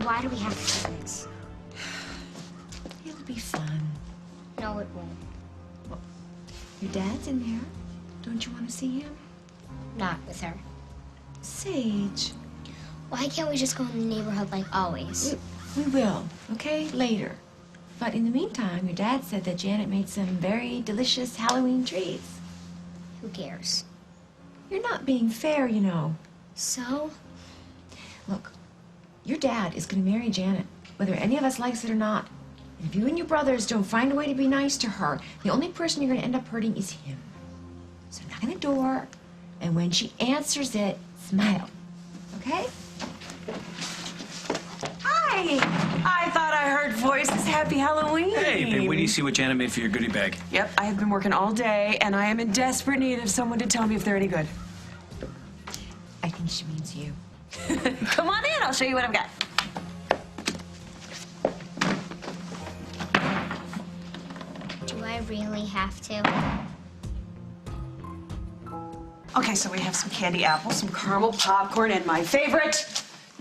why do we have to do this? It'll be fun. No, it won't. Well, your dad's in there. Don't you want to see him? Not with her. Sage. Why can't we just go in the neighborhood like always? We will, okay? Later. But in the meantime, your dad said that Janet made some very delicious Halloween treats. Who cares? You're not being fair, you know. So? Look, your dad is going to marry Janet, whether any of us likes it or not. If you and your brothers don't find a way to be nice to her, the only person you're going to end up hurting is him. So knock on the door, and when she answers it, smile. Okay? Hi! I thought I heard voices. Happy Halloween! Hey, babe, wait till you see what Janet made for your goodie bag. Yep, I have been working all day, and I am in desperate need of someone to tell me if they're any good. I think she means you. Come on in, I'll show you what I've got. Do I really have to? Okay, so we have some candy apples, some caramel popcorn, and my favorite,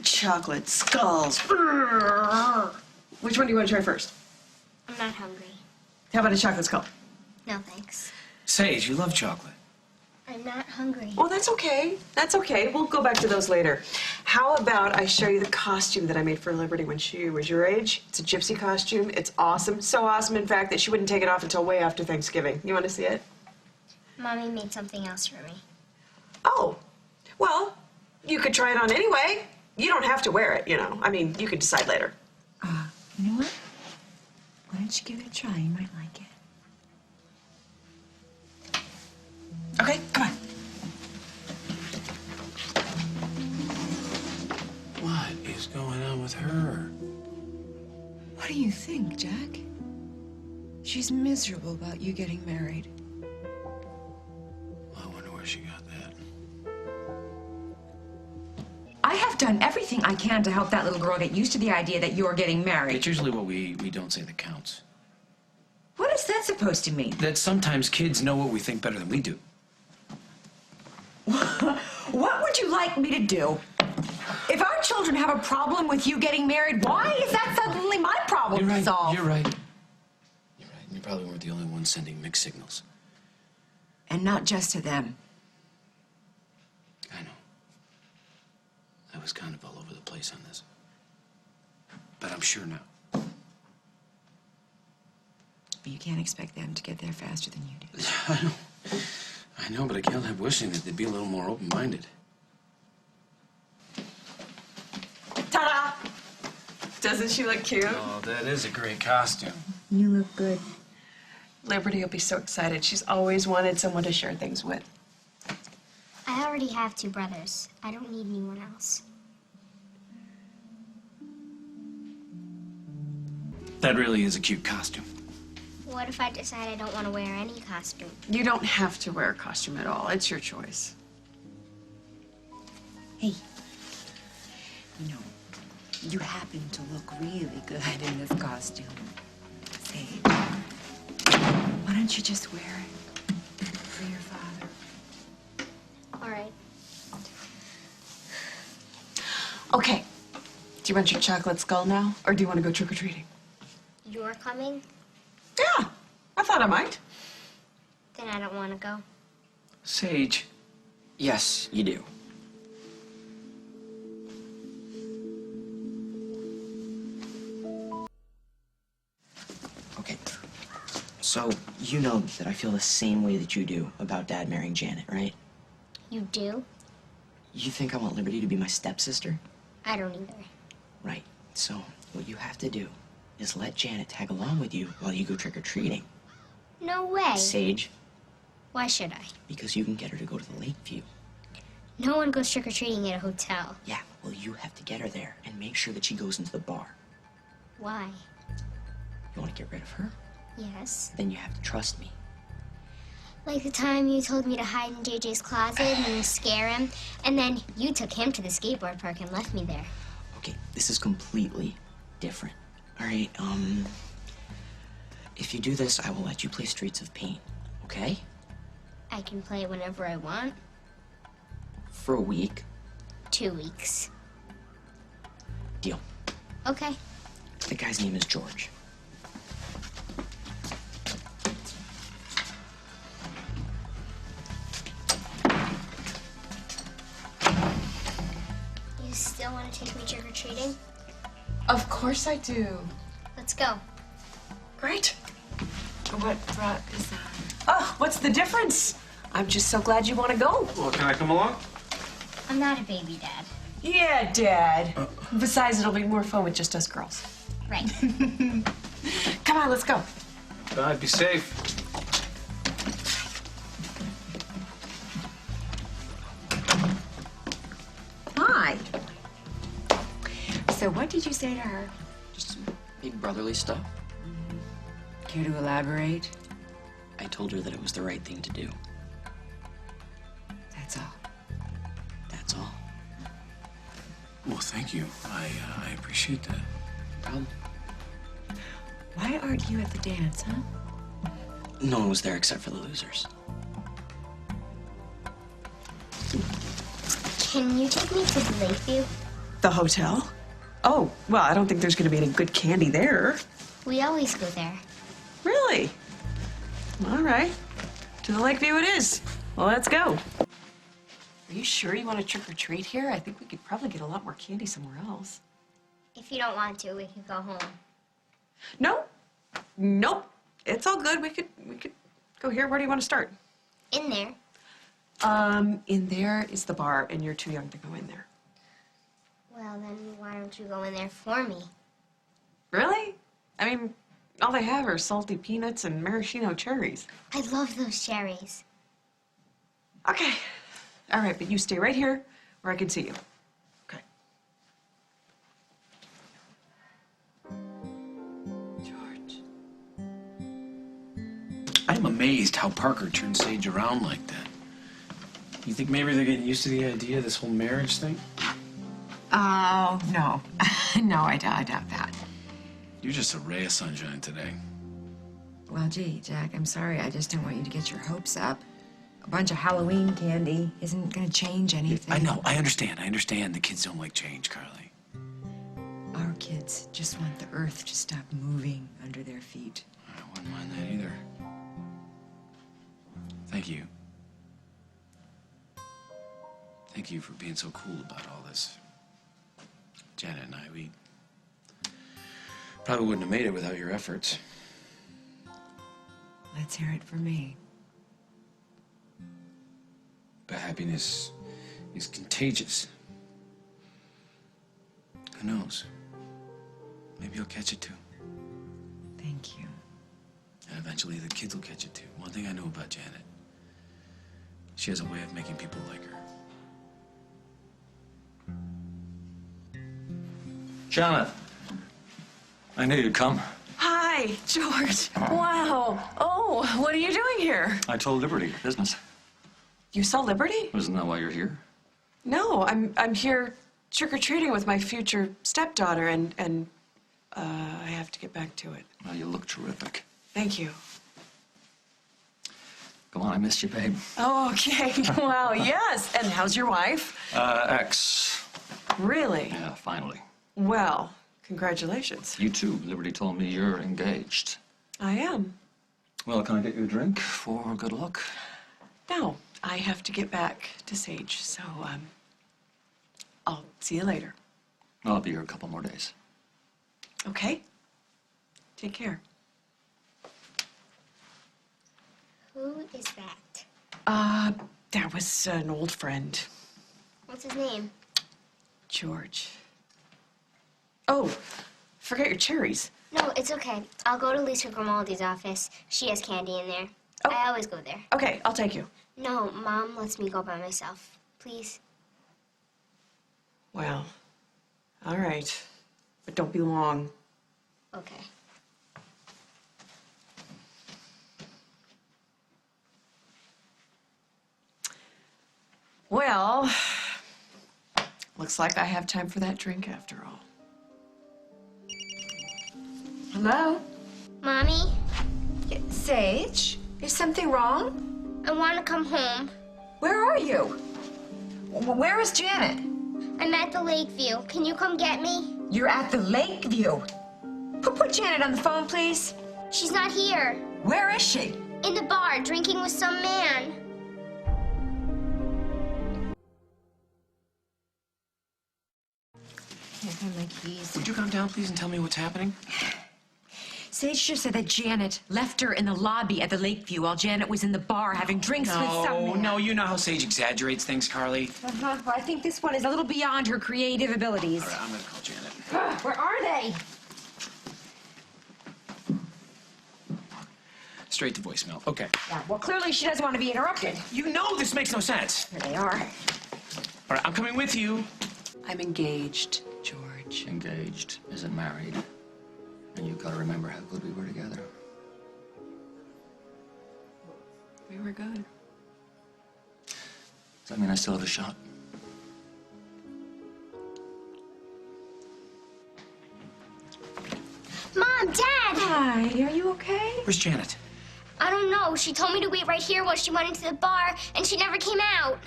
chocolate skulls. Which one do you want to try first? I'm not hungry. How about a chocolate skull? No, thanks. Sage, you love chocolate. I'm not hungry. Well, that's okay. That's okay. We'll go back to those later. How about I show you the costume that I made for Liberty when she was your age? It's a gypsy costume. It's awesome. So awesome, in fact, that she wouldn't take it off until way after Thanksgiving. You want to see it? Mommy made something else for me. Oh, well, you could try it on anyway. You don't have to wear it, you know. I mean, you could decide later. You know what? Why don't you give it a try? You might like it. Okay, come on. What is going on with her? What do you think, Jack? She's miserable about you getting married. I wonder where she got that. I have done everything I can to help that little girl get used to the idea that you're getting married. It's usually what we don't say that counts. What is that supposed to mean? That sometimes kids know what we think better than we do. What would you like me to do? If our children have a problem with you getting married, why is that suddenly my problem You're right. to solve? You're right. You're right. You probably weren't the only one sending mixed signals. And not just to them. I know. I was kind of all over the place on this. But I'm sure now. But you can't expect them to get there faster than you do. I know, but I can't help wishing that they'd be a little more open-minded. Ta-da! Doesn't she look cute? Oh, that is a great costume. You look good. Liberty will be so excited. She's always wanted someone to share things with. I already have 2 brothers. I don't need anyone else. That really is a cute costume. What if I decide I don't want to wear any costume? You don't have to wear a costume at all. It's your choice. Hey, you know, you happen to look really good in this costume. Sage, why don't you just wear it for your father? All right. Okay. Do you want your chocolate skull now, or do you want to go trick-or-treating? You're coming? Yeah, I thought I might. Then I don't want to go. Sage. Yes, you do. Okay. So, you know that I feel the same way that you do about Dad marrying Janet, right? You do? You think I want Liberty to be my stepsister? I don't either. Right. So, what you have to do is let Janet tag along with you while you go trick-or-treating. No way. Sage, Why should I? because you can get her to go to the Lakeview. No one goes trick-or-treating at a hotel. Yeah, well, you have to get her there and make sure that she goes into the bar. Why? You want to get rid of her? Yes. Then you have to trust me. Like the time you told me to hide in JJ's closet and scare him, and then you took him to the skateboard park and left me there. Okay, this is completely different. All right, if you do this, I will let you play Streets of Pain, okay? I can play whenever I want. For a week. 2 weeks. Deal. Okay. The guy's name is George. You still want to take me trick-or-treating? Of course I do. Let's go. Great. What brought this on? Oh, what's the difference? I'm just so glad you want to go. Well, can I come along? I'm not a baby, Dad. Yeah, Dad. Besides, it'll be more fun with just us girls. Right. Come on, let's go. Be safe. Hi. So what did you say to her? Just some big brotherly stuff. Care to elaborate? I told her that it was the right thing to do. That's all. That's all. Well, thank you. I appreciate that. Problem? Why aren't you at the dance, huh? No one was there except for the losers. Can you take me to the Lakeview? The hotel? Oh, well, I don't think there's going to be any good candy there. We always go there. Really? All right. To the Lakeview it is. Well, let's go. Are you sure you want to trick or treat here? I think we could probably get a lot more candy somewhere else. If you don't want to, we can go home. No. Nope. It's all good. We could go here. Where do you want to start? In there. In there is the bar, and you're too young to go in there. Well, then why don't you go in there for me? Really? I mean, all they have are salty peanuts and maraschino cherries. I love those cherries. Okay. All right, but you stay right here where I can see you. Okay. George. I'm amazed how Parker turned Sage around like that. You think maybe they're getting used to the idea of this whole marriage thing? Oh, no. No, I doubt that. You're just a ray of sunshine today. Well, gee, Jack, I'm sorry. I just don't want you to get your hopes up. A bunch of Halloween candy isn't gonna change anything. I know, I understand. The kids don't like change, Carly. Our kids just want the earth to stop moving under their feet. I wouldn't mind that either. Thank you. Thank you for being so cool about all this. Janet and I, we probably wouldn't have made it without your efforts. Let's hear it from me. But happiness is contagious. Who knows? Maybe you'll catch it too. Thank you. And eventually the kids will catch it too. One thing I know about Janet, she has a way of making people like her. Janet, I knew you'd come. Hi, George. Wow. Oh, what are you doing here? I told Liberty your business. You saw Liberty? Isn't that why you're here? No, I'm here trick-or-treating with my future stepdaughter, and I have to get back to it. Well, you look terrific. Thank you. Come on, I missed you, babe. Oh, okay. Wow, yes. And how's your wife? X. Really? Yeah, finally. Well, congratulations. You too. Liberty told me you're engaged. I am. Well, can I get you a drink for good luck? No, I have to get back to Sage, so, I'll see you later. I'll be here a couple more days. Okay? Take care. Who is that? That was an old friend, What's his name? George. Oh, forget your cherries. No, it's okay. I'll go to Lisa Grimaldi's office. She has candy in there. Oh. I always go there. Okay, I'll take you. No, Mom lets me go by myself. Please. Well, all right. But don't be long. Okay. Well, looks like I have time for that drink after all. Hello? Mommy, Sage? Is something wrong? I want to come home. Where are you? Where is Janet? I'm at the Lakeview. Can you come get me? You're at the Lakeview. Put Janet on the phone, please. She's not here. Where is she? In the bar, drinking with some man. Can't find my keys. Would you calm down, please, and tell me what's happening? Sage just said that Janet left her in the lobby at the Lakeview while Janet was in the bar having drinks with some man. No, you know how Sage exaggerates things, Carly. Well, I think this one is a little beyond her creative abilities. All right, I'm gonna call Janet. Where are they? Straight to voicemail. Okay. Yeah, well, clearly she doesn't want to be interrupted. You know this makes no sense. Here they are. All right, I'm coming with you. I'm engaged, George. Engaged, isn't married. And you've got to remember how good we were together. We were good. Does that mean I still have a shot? Mom, Dad! Hi, are you okay? Where's Janet? I don't know. She told me to wait right here while she went into the bar, and she never came out.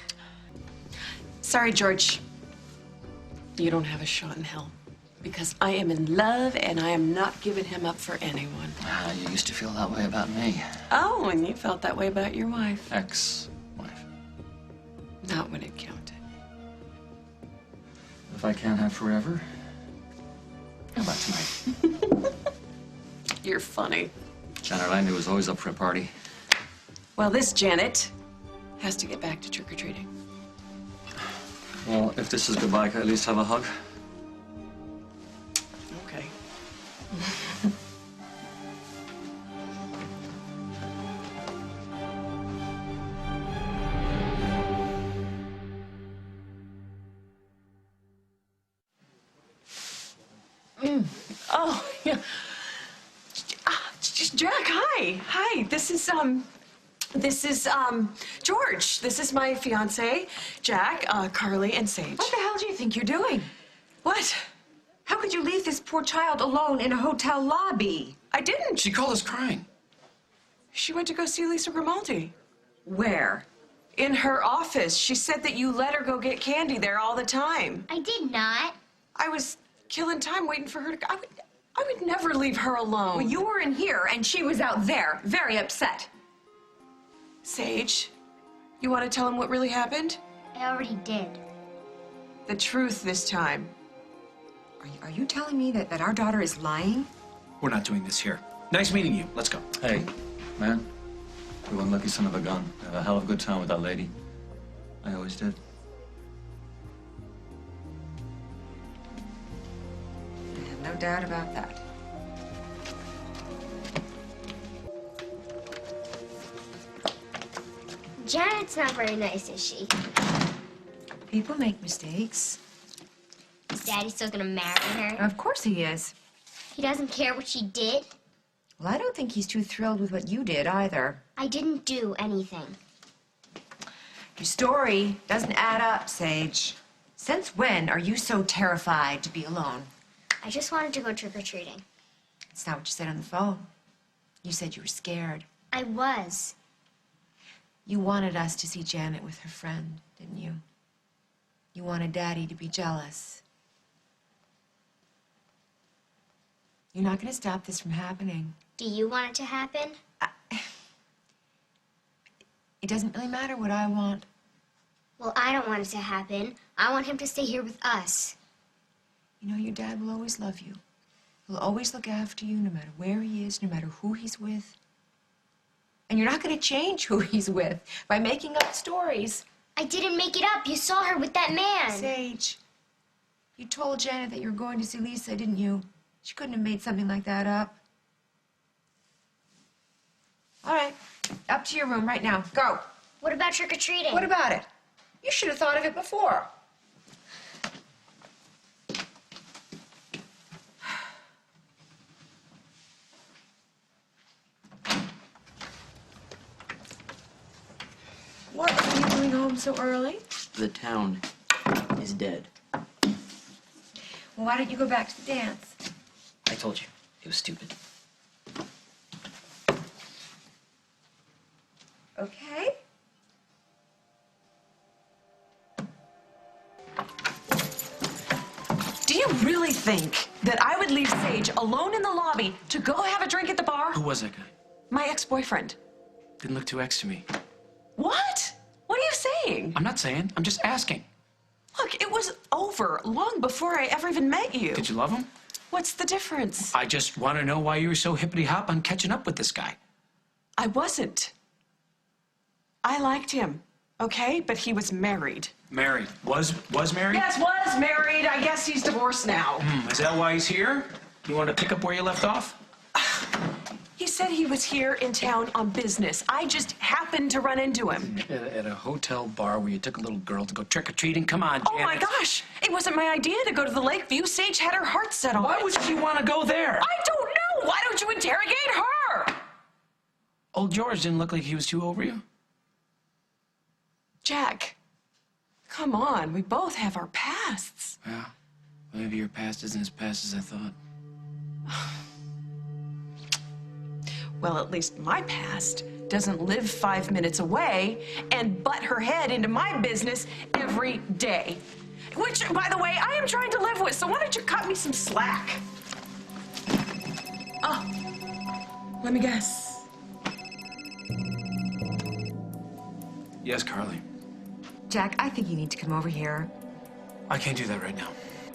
Sorry, George. You don't have a shot in hell. Because I am in love, and I am not giving him up for anyone. Ah, you used to feel that way about me. Oh, and you felt that way about your wife. Ex-wife. Not when it counted. If I can't have forever, how about tonight? You're funny. Janet Langley was always up for a party. Well, this Janet has to get back to trick-or-treating. Well, if this is goodbye, can I at least have a hug? Okay. Oh, yeah. Jack, hi. Hi. This is George. This is my fiance, Jack, Carly, and Sage. What the hell do you think you're doing? What? How could you leave this poor child alone in a hotel lobby? I didn't. She called us crying. She went to go see Lisa Grimaldi. Where? In her office. She said that you let her go get candy there all the time. I did not. I was killing time waiting for her to... I would never leave her alone. Well, you were in here and she was out there, very upset. Sage, you want to tell him what really happened? I already did. The truth this time. Are you telling me that our daughter is lying? We're not doing this here. Nice meeting you. Let's go. Hey, man. You one lucky son of a gun. I had a hell of a good time with that lady. I always did. No doubt about that. Janet's not very nice, is she? People make mistakes. Is Daddy still gonna marry her? Of course he is. He doesn't care what she did? Well, I don't think he's too thrilled with what you did either. I didn't do anything. Your story doesn't add up, Sage. Since when are you so terrified to be alone? I just wanted to go trick-or-treating. It's not what you said on the phone. You said you were scared. I was. You wanted us to see Janet with her friend, didn't you? You wanted Daddy to be jealous. You're not going to stop this from happening. Do you want it to happen? It doesn't really matter what I want. Well, I don't want it to happen. I want him to stay here with us. You know, your dad will always love you. He'll always look after you, no matter where he is, no matter who he's with. And you're not going to change who he's with by making up stories. I didn't make it up. You saw her with that man. Sage, you told Janet that you were going to see Lisa, didn't you? She couldn't have made something like that up. All right, up to your room right now. Go. What about trick-or-treating? What about it? You should have thought of it before. What are you doing home so early? The town is dead. Well, why don't you go back to the dance? I told you. It was stupid. Okay. Do you really think that I would leave Sage alone in the lobby to go have a drink at the bar? Who was that guy? My ex-boyfriend. Didn't look too ex to me. What? What are you saying? I'm not saying. I'm just asking. Look, it was over long before I ever even met you. Did you love him? What's the difference? I just want to know why you were so hippity-hop on catching up with this guy. I wasn't. I liked him, okay? But he was married. Married. Was married? Yes, was married. I guess he's divorced now. Is that why he's here? You want to pick up where you left off? He said he was here in town on business. I just happened to run into him. At a hotel bar where you took a little girl to go trick-or-treating? Come on, Janet. Oh my gosh! It wasn't my idea to go to the Lakeview. Sage had her heart set on Why it. would she want to go there? I don't know! Why don't you interrogate her? Old George didn't look like he was too over you. Jack, come on. We both have our pasts. Yeah. Maybe your past isn't as past as I thought. Well, at least my past doesn't live 5 minutes away and butt her head into my business every day. Which, by the way, I am trying to live with, so why don't you cut me some slack? Oh, let me guess. Yes, Carly. Jack, I think you need to come over here. I can't do that right now.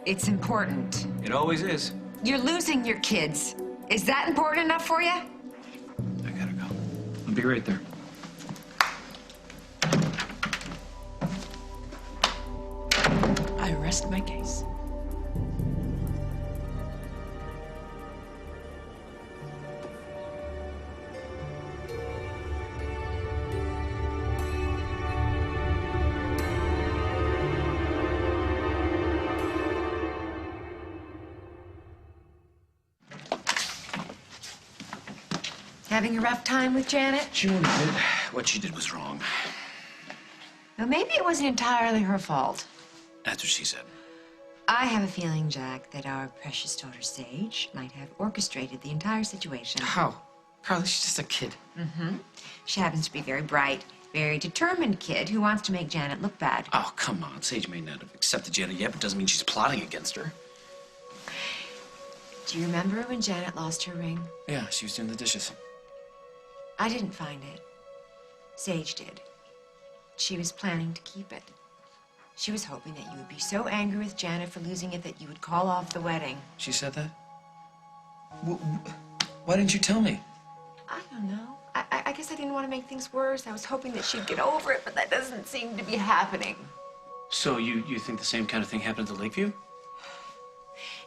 It's important. It always is. You're losing your kids. Is that important enough for you? I gotta go. I'll be right there. I rest my case. Having a rough time with Janet? She won't admit what she did was wrong. Well, maybe it wasn't entirely her fault. That's what she said. I have a feeling, Jack, that our precious daughter Sage might have orchestrated the entire situation. How? Carly, she's just a kid. She happens to be a very bright, very determined kid who wants to make Janet look bad. Oh, come on. Sage may not have accepted Janet yet, but doesn't mean she's plotting against her. Do you remember when Janet lost her ring? Yeah, she was doing the dishes. I didn't find it. Sage did. She was planning to keep it. She was hoping that you would be so angry with Janet for losing it that you would call off the wedding. She said that? Why didn't you tell me? I don't know. I guess I didn't want to make things worse. I was hoping that she'd get over it, but that doesn't seem to be happening. So you think the same kind of thing happened at the Lakeview?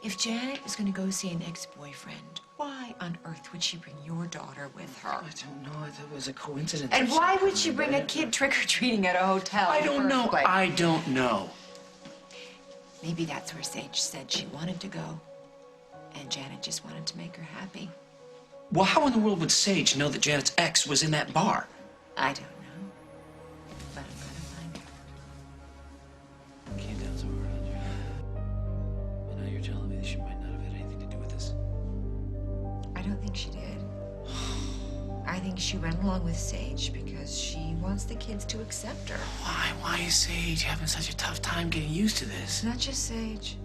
If Janet is going to go see an ex-boyfriend, why on earth would she bring your daughter with her? I don't know. I thought it was a coincidence. And why would she bring a kid trick-or-treating at a hotel? I don't know. Place? I don't know. Maybe that's where Sage said she wanted to go. And Janet just wanted to make her happy. Well, how in the world would Sage know that Janet's ex was in that bar? I don't know. But I'm gonna find her. Came down so hard on you. And now you're telling me that she might not have had anything to do with this. I don't think she did. I think she went along with Sage because she wants the kids to accept her. Why? Why is Sage having such a tough time getting used to this? It's not just Sage.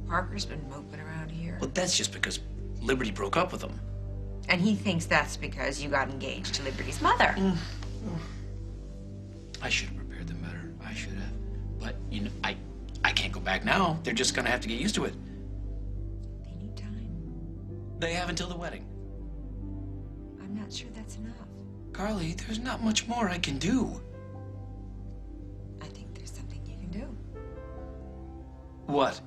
Parker's been moping around here. Well, that's just because Liberty broke up with him. And he thinks that's because you got engaged to Liberty's mother. I should have prepared them better. I should have. But, you know, I can't go back now. They're just gonna have to get used to it. They need time. They have until the wedding. I'm not sure that's enough. Carly, there's not much more I can do. I think there's something you can do. What?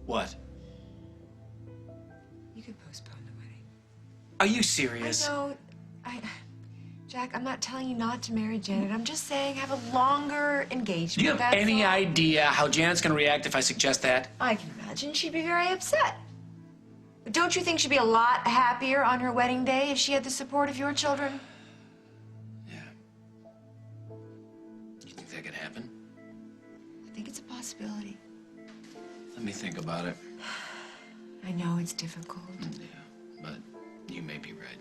What? You could postpone the wedding. Are you serious? I know. Jack, I'm not telling you not to marry Janet. I'm just saying have a longer engagement. Do you have that's any all. idea how Janet's gonna react if I suggest that? I can imagine she'd be very upset. But don't you think she'd be a lot happier on her wedding day if she had the support of your children? Yeah. You think that could happen? I think it's a possibility. Let me think about it. I know it's difficult. Yeah, but you may be right.